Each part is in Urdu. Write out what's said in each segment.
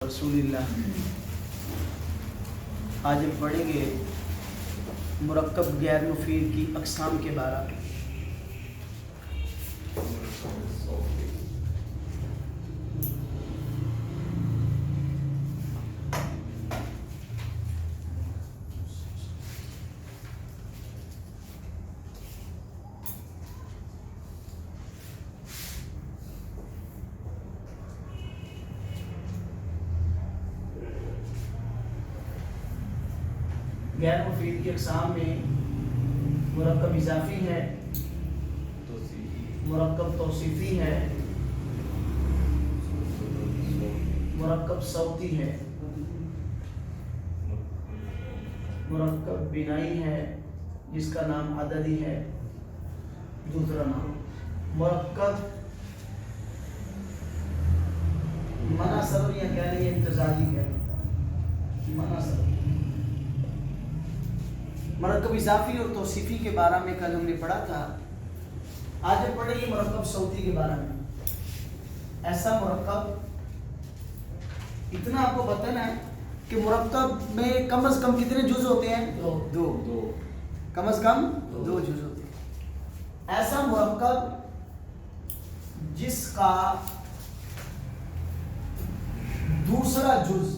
رسول اللہ۔ آج ہم پڑھیں گے مرکب غیر مفید کی اقسام کے بارے میں۔ غیر مفید کی اقسام میں مرکب اضافی ہے، مرکب توصیفی ہے، مرکب صوتی ہے، مرکب بنائی ہے جس کا نام عددی ہے، دوسرا نام مرکب منع سبب یا کہہ لیں امتزاجی ہے، منع سبب۔ مرکب اضافی اور توصیفی کے بارے میں کل ہم نے پڑھا تھا۔ آج ہم پڑھیں گے مرکب صوتی کے بارے میں۔ ایسا مرکب، اتنا آپ کو بتانا ہے کہ مرکب میں کم از کم کتنے جز ہوتے ہیں؟ دو۔ کم از کم دو جز ہوتے ہیں۔ ایسا مرکب جس کا دوسرا جز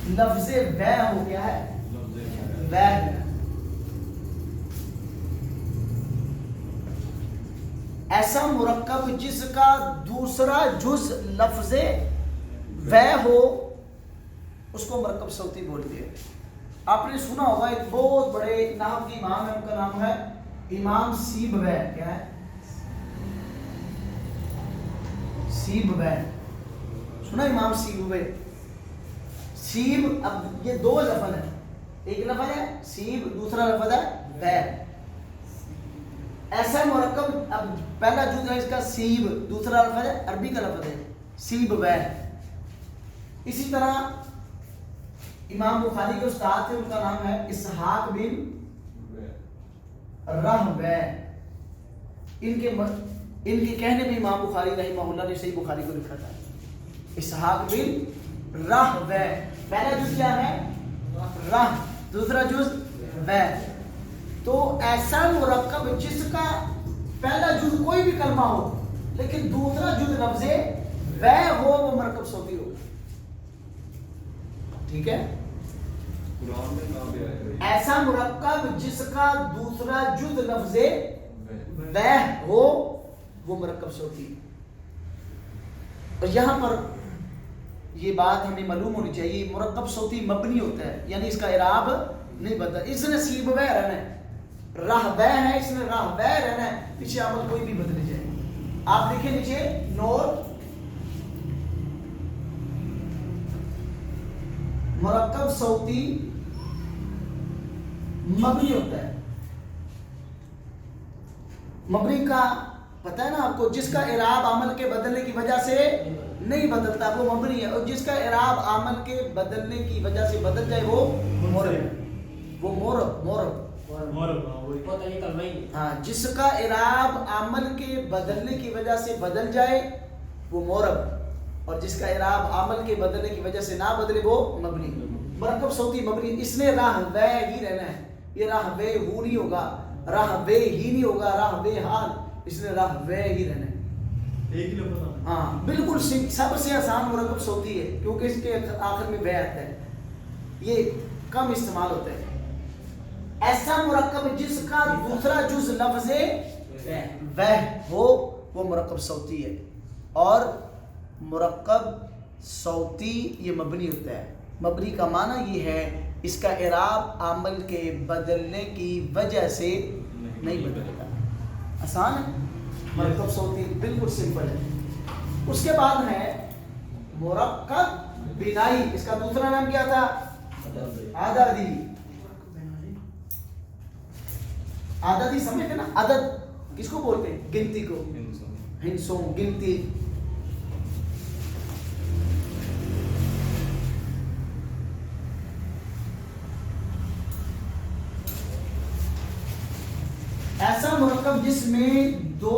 لفظ وے ہو گیا ہے، وے، ایسا مرکب جس کا دوسرا جز لفظ وے ہو اس کو مرکب صوتی بولتے ہیں۔ آپ نے سنا ہوگا ایک بہت بڑے نحو کے امام ہے، ان کا نام ہے امام سیبویہ۔ کیا ہے؟ سیبویہ، سنا امام سیبویہ؟ سیب، اب یہ دو لفظ ہیں، ایک لفظ ہے سیب، دوسرا لفظ ہے وے۔ ایسا مرکب، اب پہلا جز ہے اس کا سیب، دوسرا لفظ ہے عربی کا لفظ ہے سیب وے۔ اسی طرح امام بخاری کے استاد تھے، ان کا نام ہے اسحاق بن راہویہ۔ ان کے کہنے میں امام بخاری رحمہ اللہ نے صحیح بخاری کو لکھا تھا، اسحاق بن راہویہ۔ پہلا جز کیا ہے؟ راہ، دوسرا جز وے۔ تو ایسا مرکب جس کا پہلا جز کوئی بھی کلمہ ہو لیکن دوسرا جز لفظ وے ہو وہ مرکب صوتی ہو۔ ٹھیک ہے؟ ایسا مرکب جس کا دوسرا جز لفظ وے ہو وہ مرکب صوتی۔ اور یہاں پر یہ بات ہمیں معلوم ہونی چاہیے، مرکب صوتی مبنی ہوتا ہے، یعنی اس کا اعراب نہیں بدلتا۔ اس نے سیبویہ رہنا ہے، راہویہ ہے، اس نے راہویہ رہنا ہے، پیچھے عمل کوئی بھی بدل جائے۔ آپ دیکھیں نیچے نوٹ، مرکب صوتی مبنی ہوتا ہے۔ مبنی کا پتہ ہے نا آپ کو، جس کا اعراب عمل کے بدلنے کی وجہ سے نہیں بدلتا وہ مبنی ہے، اور جس کا اعراب عمل کے بدلنے کی وجہ سے بدل جائے وہ مورب ہے۔ وہ مورب ہاں، جس کا اعراب عمل کے بدلنے کی وجہ سے بدل جائے وہ مورب، اور جس کا اعراب عمل کے بدلنے کی وجہ سے نہ بدلے وہ مبنی۔ مرکب صوتی مبنی، اس نے راہویہ ہی رہنا ہے، یہ راہویہ ہو نہیں ہوگا، راہویہ ہی نہیں ہوگا، راہویہ حال، اس نے راہویہ ہی رہنا ہے۔ ایک لفظ ہاں بالکل سب سے آسان مرکب صوتی ہے، کیونکہ اس کے آخر میں وے آتا ہے، یہ کم استعمال ہوتا ہے۔ ایسا مرکب جس کا دوسرا جز لفظ وے ہو وہ مرکب صوتی ہے۔ اور مرکب صوتی یہ مبنی ہوتا ہے۔ مبنی کا معنی یہ ہے اس کا اعراب عمل کے بدلنے کی وجہ سے نہیں بدلتا۔ آسان ہے مرکب صوتی، بالکل سمپل ہے۔ اس کے بعد ہے مرکب بنائی، اس کا دوسرا نام کیا تھا؟ عددی۔ عددی سمجھتے نا، عدد کس کو بولتے ہیں؟ گنتی کو، ہندسوں گنتی۔ ایسا مرکب جس میں دو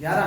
11,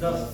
10,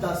10,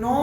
9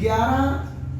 11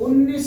19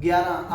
11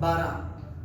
12,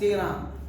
13,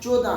14,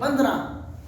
15,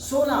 16,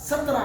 17,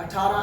18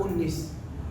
19।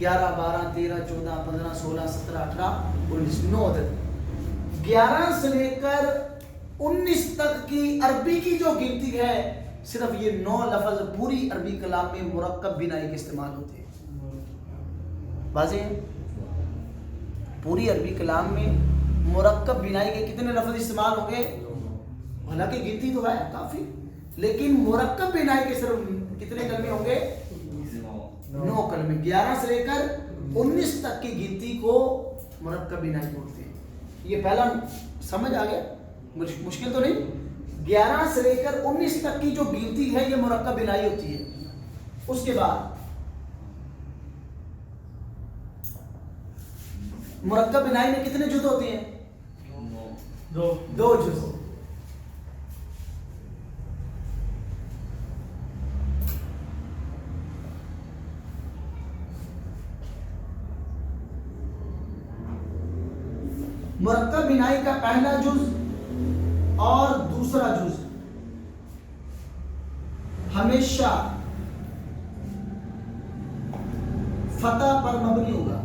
11, 12, 13, 14, 15, 16, 17, 18, 19, 9 عدد. 11 سے لے کر 19 تک کی عربی کی جو گنتی ہے صرف یہ 9 لفظ پوری عربی کلام میں مرکب بنائی کے استعمال ہوتے ہیں. واضح ہے؟ پوری عربی کلام میں مرکب بنائی کے کتنے لفظ استعمال ہوں گے؟ حالانکہ گنتی تو ہے کافی، لیکن مرکب بنائی کے صرف کتنے کلمے ہوں گے؟ 9 کلمے. 11 سے لے کر 19 تک کی گنتی کو مرکب بنائی بولتے ہیں. یہ پہلا سمجھ آ گیا، مشکل تو نہیں. 11 سے لے کر 19 تک کی جو گنتی ہے یہ مرکب بنائی ہوتی ہے. اس کے بعد مرکب بنائی میں کتنے جز ہوتے ہیں؟ 2 جز. مرکب بنائی کا پہلا جز اور دوسرا جز ہمیشہ فتح پر مبنی ہوگا.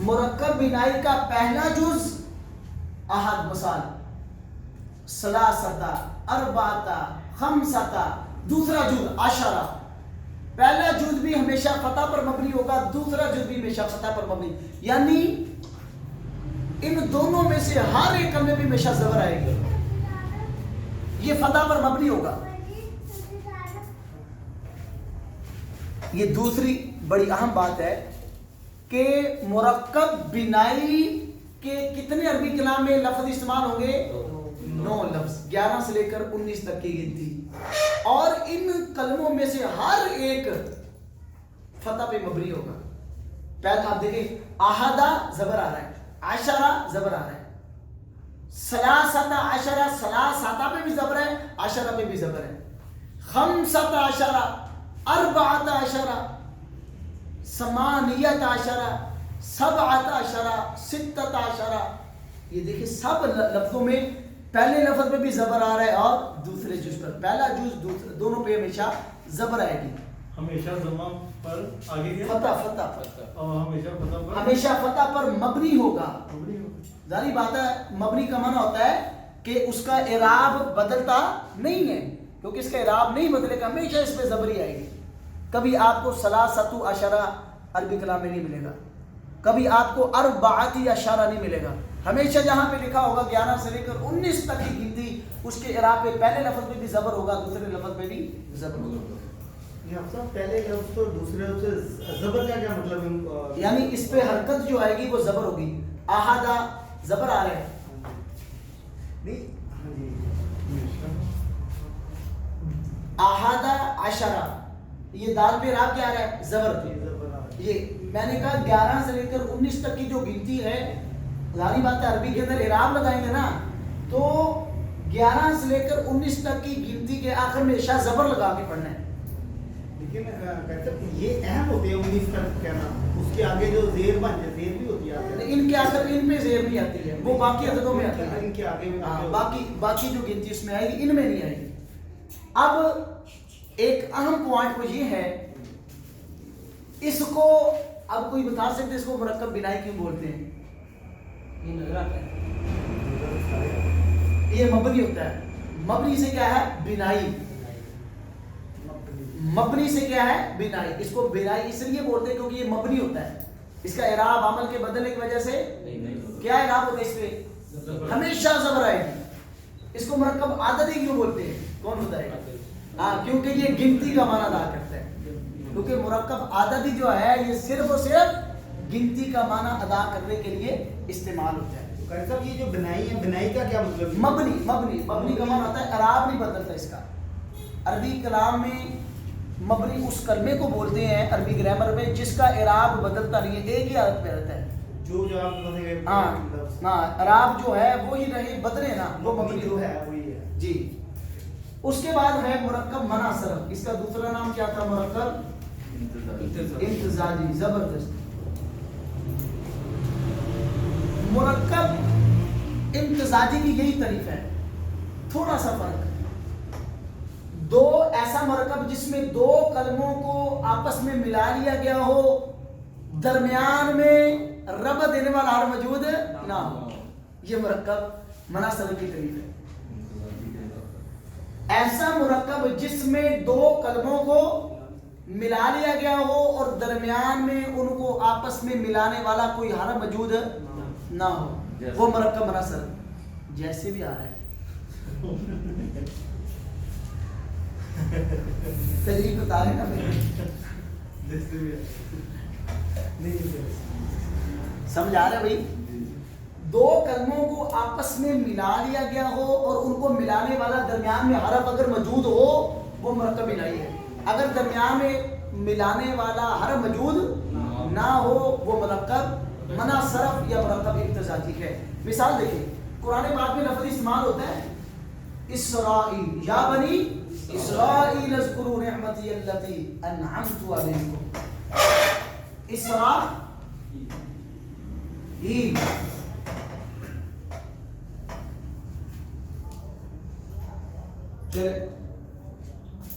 مرکب بنائی کا پہلا جز احد، مثال ثلاثہ، اربعہ، خمسہ. دوسرا جز عشرہ. پہلا جز بھی ہمیشہ فتح پر مبنی ہوگا، دوسرا جز بھی ہمیشہ فتح پر مبنی، یعنی ان دونوں میں سے ہر ایک کلمے میں ہمیشہ زبر آئے گی، یہ فتح پر مبنی ہوگا. یہ دوسری بڑی اہم بات ہے کہ مرکب بنائی کے کتنے عربی کلام میں لفظ استعمال ہوں گے؟ 9 لفظ. 11 سے لے کر 19 تک کی گنتی، اور ان کلموں میں سے ہر ایک فتح پہ مبنی ہوگا. پہلے آپ دیکھیں، احدہ زبر آ رہا ہے، عشرہ زبر آ رہا ہے، ثلاثہ عشرہ، ثلاثہ پہ بھی زبر ہے، عشرہ پہ بھی زبر ہے، خمسہ عشرہ، اربعہ عشرہ، ثمانیہ عشرہ، سبعہ عشرہ، ستہ عشرہ. یہ دیکھیں سب لفظوں میں پہلے لفظ پہ بھی زبر آ رہا ہے اور دوسرے جز پر. پہلا جز دونوں پہ ہمیشہ زبر آئے گی. ہمیشہ ضمہ پر آگے گیا، فتح اور ہمیشہ فتح پر مبنی ہوگا. ظاہری بات ہے، مبنی کا معنی ہوتا ہے کہ اس کا اعراب بدلتا نہیں ہے، کیونکہ اس کا اعراب نہیں بدلے گا، ہمیشہ اس پہ زبر ہی آئے گی. کبھی آپ کو ثلاثۃ عشرہ عربی کلام میں نہیں ملے گا، کبھی آپ کو اربعۃ عشرہ نہیں ملے گا. ہمیشہ جہاں پہ لکھا ہوگا 11 سے لے کر 19 تک کی گنتی، اس کے اعراب پہ پہلے لفظ پہ بھی زبر ہوگا، دوسرے لفظ پہ بھی زبر ہوگا. پہلے لفظ تو دوسرے لفظ سے زبر کا کیا مطلب؟ یعنی اس پہ حرکت جو آئے گی وہ زبر ہوگی. احدہ زبر آ رہے ہیں، احدہ عشرہ، یہ دال پہ اعراب کیا آ رہا ہے؟ زبر. یہ میں نے کہا 11 سے لے کر 19 تک کی جو گنتی ہے، ظاہری بات ہے عربی کے اندر اعراب لگائیں گے نا، تو 11 سے لے کر 19 تک کی گنتی کے آخر میں ہمیشہ زبر لگا کے پڑھنا ہے. لیکن یہ اہم ہوتے ہیں 19 تک کہنا، اس کے آگے جو زیر بن جائے، زیر بھی ہوتی ہے، ان کے آخر ان میں زیر نہیں آتی ہے، وہ باقی عددوں میں آتی ہے. ان کے آگے باقی جو گنتی اس میں آئے گی ان میں نہیں آئے گی. اب ایک اہم پوائنٹ وہ یہ ہے، اس کو اب کوئی بتا سکتے اس کو مرکب بنائی کیوں بولتے ہیں؟ یہ نظر آتا ہے، یہ مبنی ہوتا ہے. مبنی سے کیا ہے؟ بنائی. مبنی سے کیا ہے؟ بنائی. اس کو بنائی اس لیے بولتے ہیں کیونکہ یہ مبنی ہوتا ہے. اس کا اعراب عمل کے بدلنے کی وجہ سے کیا اعراب ہوتا ہے؟ اس پہ ہمیشہ زبر آئے گی. اس کو مرکب عددی کیوں بولتے ہیں؟ کون بتائے گا؟ کیونکہ یہ گنتی کا معنی ادا کرتا ہے. کیونکہ مرکب عددی جو ہے یہ صرف اور صرف گنتی کا معنی ادا کرنے کے لیے استعمال ہوتا ہے. صاحب یہ جو بنائی ہے، بنائی کا کیا مطلب؟ مبنی کا معنی ہوتا ہے اعراب نہیں بدلتا اس کا. عربی کلام میں مبنی اس کلمے کو بولتے ہیں عربی گرامر میں جس کا اعراب بدلتا نہیں ہے، ایک ہی حالت پہ رہتا ہے. جو اعراب جو ہے وہی رہے، بدلے نا، وہ مبنی جو ہے وہی ہے. جی. اس کے بعد ہے مرکب منع صرف. اس کا دوسرا نام کیا تھا؟ مرکب امتزاجی. زبردست. مرکب امتزاجی کی یہی تعریف ہے، تھوڑا سا فرق. دو ایسا مرکب جس میں دو کلموں کو آپس میں ملا لیا گیا ہو، درمیان میں ربط دینے والا حرف موجود نہ ہو، یہ مرکب مناسب کی تعریف ہے۔ ایسا مرکب جس میں دو کلموں کو ملا لیا گیا ہو اور درمیان میں ان کو آپس میں ملانے والا کوئی حرف موجود نہ ہو، وہ مرکب مناسب۔ جیسے بھی آ رہا ہے تجریب بتا رہے نا، سمجھ آ رہا ہے بھائی؟ دو کلموں کو آپس میں ملا لیا گیا ہو اور ان کو ملانے والا درمیان میں حرف اگر موجود ہو، وہ مرکب ملائی ہے۔ اگر درمیان میں ملانے والا حرف موجود نہ ہو، وہ مرکب منع صرف یا مرکب امتزاجی ہے۔ مثال دیکھیں، قرآن پاک میں لفظ استعمال ہوتا ہے اسرائیل، یا بنی اسرائیل اذکروا نعمتی التی انعمت علیکم۔ اسرائیل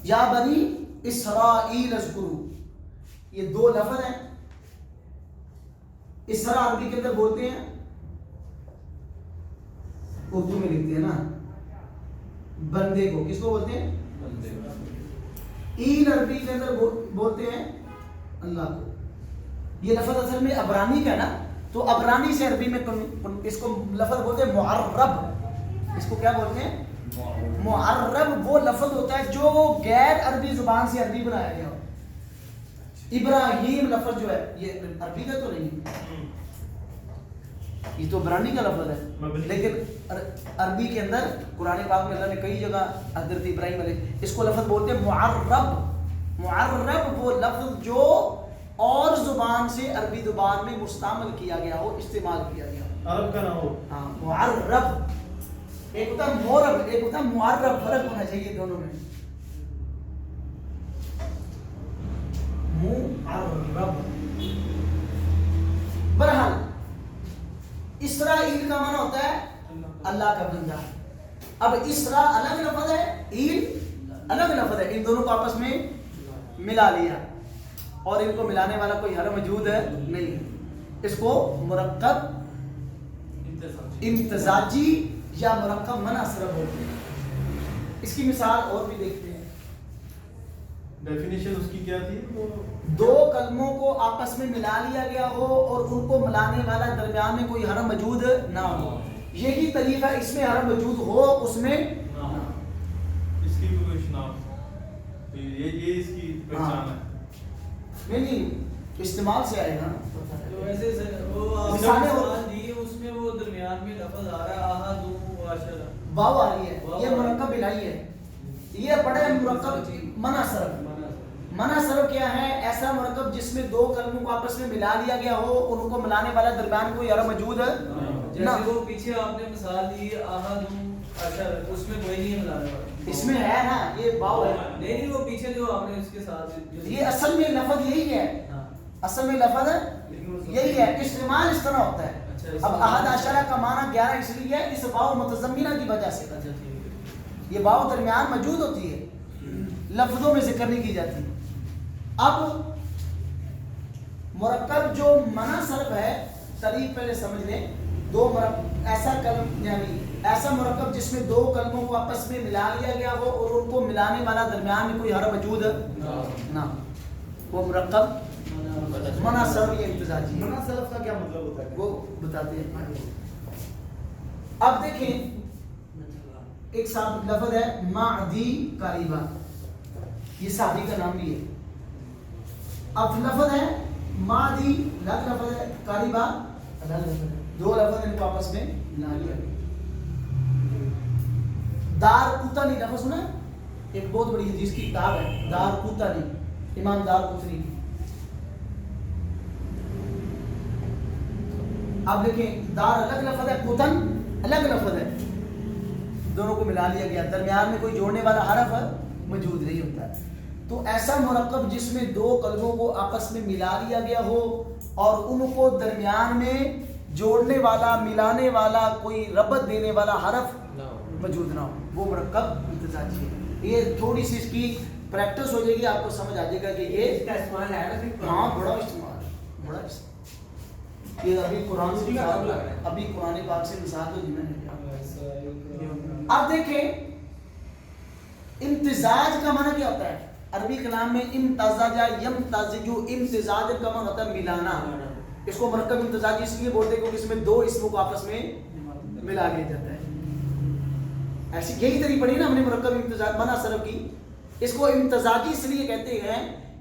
یا بنی اسرائیل اذکروا، یہ دو لفظ ہیں۔ اسرا عربی کے اندر بولتے ہیں، اردو میں لکھتے ہیں نا بندے کو، کس کو بولتے ہیں؟ ایل عربی کے اندر بولتے ہیں اللہ کو۔ یہ لفظ اصل میں عبرانی کا ہے نا، تو عبرانی سے عربی میں اس کو لفظ بولتے ہیں معرب۔ اس کو کیا بولتے ہیں؟ معرب وہ لفظ ہوتا ہے جو غیر عربی زبان سے عربی بنایا گیا ہو۔ ابراہیم لفظ جو ہے یہ عربی کا تو نہیں، یہ تو عبرانی کا لفظ ہے، لیکن عربی کے اندر قرآن پاک میں اللہ نے کئی جگہ حضرت ابراہیم علیہ اس کو لفظ بولتے ہیں معرب۔ معرب وہ لفظ جو اور زبان سے عربی زبان میں مستعمل کیا گیا ہو، استعمال کیا گیا ہو، عرب کا نہ ہو۔ ہاں معرب، ایک ہوتا ہے مورب، ایک ہوتا ہے معرب، فرق ہونا چاہیے دونوں میں۔ معرب بہرحال اسرائیل کا معنی ہوتا ہے اللہ کا بندہ۔ اب اسرا الگ لفظ ہے، ایل الگ لفظ ہے، ان دونوں کو آپس میں ملا لیا اور ان کو ملانے والا کوئی حرف موجود ہے نہیں، اس کو مرکب امتزاجی یا مرکب منع صرف بولتے ہیں۔ اس کی مثال اور بھی دیکھتے ہیں۔ ڈیفینیشن اس کی کیا تھی؟ دو کلموں کو آپس میں ملا لیا گیا ہو اور ان کو ملانے والا درمیان میں کوئی حرف موجود نہ ہو، یہی طریقہ اس میں حرف موجود ہو، اس میں اس کی بھی کوئی شناخت، یہ اس کی پہچان ہے؟ نہیں، استعمال سے آئے گا۔ تو ویسے وہ آپ مثالیں نے دی اس میں وہ درمیان میں لفظ آ رہا ہے احد و عشر، واو آ رہی ہے، یہ مرکب بنائی ہے، یہ پڑھے مرکب منع صرف۔ منع صرف کیا ہے؟ ایسا مرکب جس میں دو کلموں کو آپس میں ملا لیا گیا ہو اور ان کو ملانے والا درمیان کوئی حرف موجود ہے نہ۔ جیسے وہ پیچھے آپ نے مثال دی احد و عشر، اس میں کوئی نہیں ملانے والا، اس میں ہے نا، یہ واو ہے، نہیں وہ پیچھے جو آپ نے اس کے ساتھ یہ اصل میں لفظ یہی ہے، اصل میں لفظ یہی ہے، استعمال اس طرح ہوتا ہے۔ اب احد عشرہ کا معنی 11 اس لیے ہے اس واو متضمنہ کی وجہ سے، یہ واو درمیان موجود ہوتی ہے، لفظوں میں ذکر نہیں کی جاتی۔ اب مرکب جو منع صرف ہے، تعریف پہلے سمجھ لیں۔ دو مرکب ایسا کلم یعنی ایسا مرکب جس میں دو کلموں کو آپس میں ملا لیا گیا ہو اور ان کو ملانے والا درمیان میں کوئی حرف موجود نہ، وہ مرکب منع صرف یا امتزاجی۔ منع صرف کا کیا مطلب ہوتا ہے؟ وہ بتاتے ہیں۔ اب دیکھیں ایک ساتھ لفظ ہے معدی قریبا، یہ صحابی کا نام بھی ہے۔ اب لفظ ہے معدی الگ لفظ ہے، قریبا الگ لفظ ہے، دو لفظ ان کو آپس میں ملا لیا۔ دار قطنی لفظ سنا، ایک بہت بڑی حدیث کی کتاب ہے دار قطنی، امام دار قطنی کی۔ اب دیکھیں دار الگ لفظ ہے، قطن الگ لفظ ہے، دونوں کو ملا لیا گیا، درمیان میں کوئی جوڑنے والا حرف موجود نہیں ہوتا ہے۔ تو ایسا مرکب جس میں دو کلموں کو آپس میں ملا لیا گیا ہو اور ان کو درمیان میں جوڑنے والا، ملانے والا، کوئی ربط دینے والا حرف موجود نہ ہو، وہ مرکب امتزاجی ہے۔ یہ تھوڑی سی اس کی پریکٹس ہو جائے گی آپ کو سمجھ آ جائے گا کہ یہ اس کا استعمال ہے نا پھر ہاں بڑا استعمال ہے، بڑا استعمال۔ یہ ابھی قرآن سے مثال ابھی قرآن پاک سے مثال تو جنہیں نہیں۔ اب دیکھیں امتزاج کا معنی کیا ہوتا ہے عربی کلام میں؟ امتزاج یمتزج، امتزاج کا معنی ہوتا ہے ملانا۔ اس کو مرکب امتزاجی اس لیے بولتے ہیں کیونکہ اس میں دو اسموں کو آپس میں ملا لیا جاتا ہے۔ ایسی یہی طریقہ پڑھی نا ہم نے مرکب امتزاج معنی صرف کی، اس کو امتزاجی اس لیے کہتے ہیں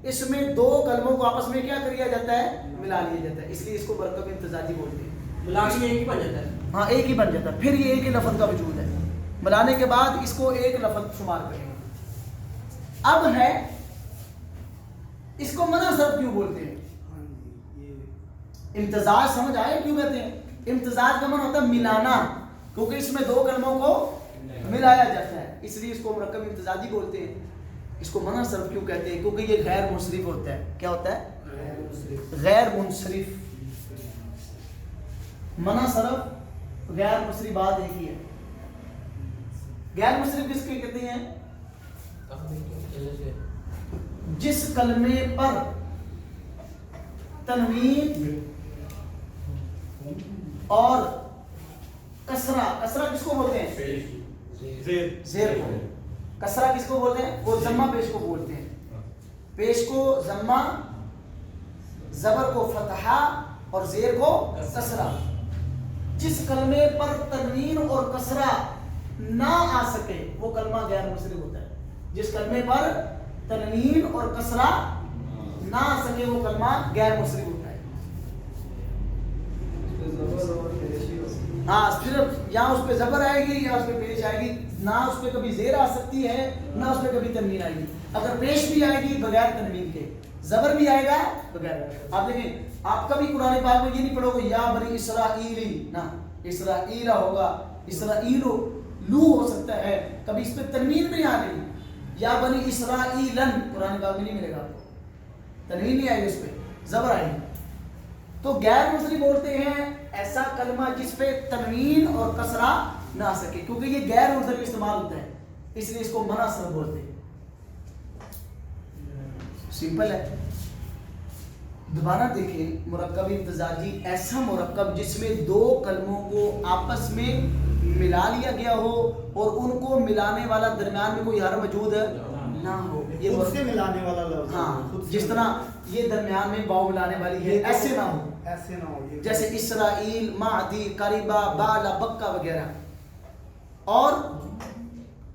اس میں دو کلموں کو آپس میں کیا کیا جاتا ہے؟ ملا لیا جاتا ہے، اس لیے اس کو مرکب امتزاجی بولتے ہیں۔ ملا کے ایک ہی بن جاتا ہے۔ ہاں ایک ہی بن جاتا ہے، پھر یہ ایک ہی لفظ کا وجود ہے، ملانے کے بعد اس کو ایک لفظ شمار کریں گے۔ اب ہے اس کو منع صرف کیوں بولتے ہیں؟ امتزاج سمجھ آئے کیوں کہتے ہیں؟ امتزاج کا معنی ہوتا ہے ملانا، کیونکہ اس میں دو کلموں کو ملایا جاتا ہے، اس لیے اس کو مرکب امتزاجی بولتے ہیں۔ اس کو منع صرف کیوں کہتے ہیں؟ کیونکہ یہ غیر منصرف ہوتا ہے۔ کیا ہوتا ہے؟ غیر منصرف۔ منع صرف غیر منصرف بات ایک ہی ہے۔ غیر منصرف کس کے کہتے ہیں؟ جس کلمے پر تنوین اور کسرہ، کسرہ کس کو بولتے ہیں؟ زیر کو۔ کسرہ کس کو بولتے ہیں؟ وہ ضمہ پیش کو بولتے ہیں۔ پیش کو ضمہ، زبر کو فتحہ اور زیر کو کسرہ۔ جس کلمے پر تنوین اور کسرہ نہ آ سکے وہ کلمہ غیر منصرف ہوتا ہے۔ جس کلمے پر تنوین اور کسرہ نہ آ سکے وہ کلمہ غیر منصرف ہوتا ہے۔ ہاں صرف یہاں اس پہ زبر آئے گی یا اس پہ پیش آئے گی، نہ اس پہ کبھی زیر آ سکتی ہے نہ اس پہ کبھی تنوین آئے گی۔ اگر پیش بھی آئے گی بغیر تنوین کے، زبر بھی آئے گا بغیر۔ آپ دیکھیں آپ کبھی قرآن پاک میں یہ نہیں پڑھو گے یا بنی اسرائیلی، نہ اسرائیل ہوگا، اسرائیلو لو ہو سکتا ہے، کبھی اس پہ تنوین نہیں آ رہی۔ یا بنی اسرائیلن قرآن پاک میں نہیں ملے گا آپ کو، تنوین نہیں آئے گی، اس پہ زبر آئے گی۔ تو غیر منصرف بولتے ہیں ایسا کلمہ جس پہ تنوین اور کسرہ نہ آ سکے، کیونکہ یہ غیر منصرف استعمال ہوتا ہے، اس لیے اس کو منع صرف بولتے ہیں۔ سمپل ہے۔ دوبارہ دیکھیں مرکب امتزاجی ایسا مرکب جس میں دو کلموں کو آپس میں ملا لیا گیا ہو اور ان کو ملانے والا درمیان میں کوئی حرف موجود نہ ہو۔ یہ خود سے ملانے والا لفظ، ہاں جس طرح یہ درمیان میں واو ملانے والی ہے، ایسے نہ ہو، ایسے نہ ہو، جیسے اسرائیل، معدی، قریبا، بالا، بکا وغیرہ۔ اور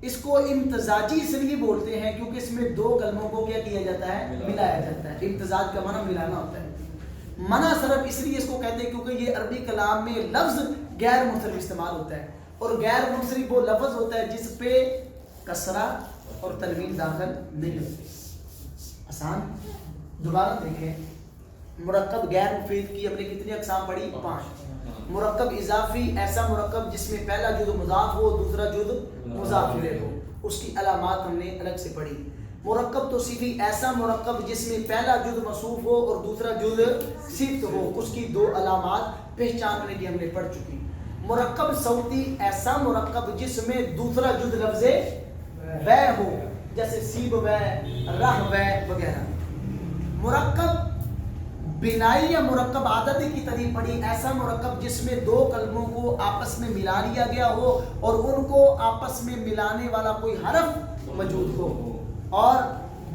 اس کو امتزاجی اس لیے بولتے ہیں کیونکہ اس میں دو کلموں کو کیا کیا جاتا ہے؟ ملایا جاتا ہے۔ امتزاج کا معنی ملانا ہوتا ہے۔ منع صرف اس لیے اس کو کہتے ہیں کیونکہ یہ عربی کلام میں لفظ غیر منصرف استعمال ہوتا ہے، اور غیر منصرف وہ لفظ ہوتا ہے جس پہ کسرہ اور تنوین داخل نہیں ہوتے۔ آسان۔ دوبارہ دیکھیں مرکب غیر مفید کی ہم نے کتنی اقسام پڑھی؟ 5۔ مرکب اضافی ایسا مرکب جس میں پہلا جز مضاف ہو دوسرا جز مضاف الیہ ہو، اس کی علامات ہم نے الگ سے پڑھی۔ مرکب توصیفی ایسا مرکب جس میں پہلا جز موصوف ہو اور دوسرا جز صفت ہو، اس کی 2 علامات پہچاننے کی ہم نے پڑھ چکی۔ مرکب صوتی ایسا مرکب جس میں دوسرا جز لفظ وے ہو، جیسے سیب وے، رہ وے وغیرہ۔ مرکب بنائی یا مرکب عددی کی طریق پڑھی ایسا مرکب جس میں 2 کلموں کو آپس میں ملا لیا گیا ہو اور ان کو آپس میں ملانے والا کوئی حرف موجود ہو، اور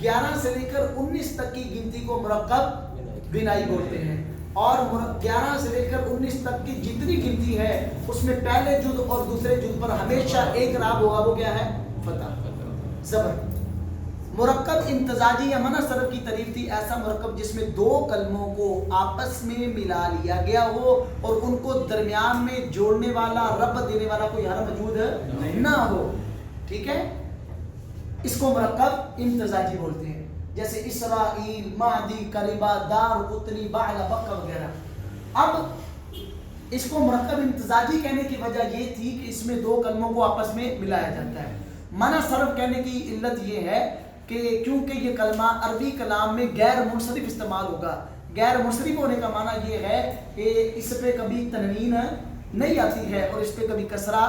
11 سے لے کر 19 تک کی گنتی کو مرکب بنائی بولتے ہیں، اور 11 سے لے کر 19 تک کی جتنی گنتی ہے اس میں پہلے جز اور دوسرے جز پر ہمیشہ ایک راب ہوگا، وہ کیا ہے؟ فتح، زبر۔ مرکب امتزاجی یا منع صرف کی تعریف تھی ایسا مرکب جس میں 2 کلموں کو آپس میں ملا لیا گیا ہو اور ان کو درمیان میں جوڑنے والا ربط دینے والا کوئی حرف موجود نہ ہو، ٹھیک ہے؟ اس کو مرکب امتزاجی بولتے ہیں، جیسے اسرائیل، معدی، قریبا، دار، قطنی، بعلا، بکا وغیرہ۔ اب اس کو مرکب امتزاجی کہنے کی وجہ یہ تھی کہ اس میں 2 کلموں کو آپس میں ملایا جاتا ہے۔ منع صرف کہنے کی علت یہ ہے کہ کیونکہ یہ کلمہ عربی کلام میں غیر منصرف استعمال ہوگا۔ غیر منصرف ہونے کا معنی یہ ہے کہ اس پہ کبھی تنوین نہیں آتی ہے اور اس پہ کبھی کسرہ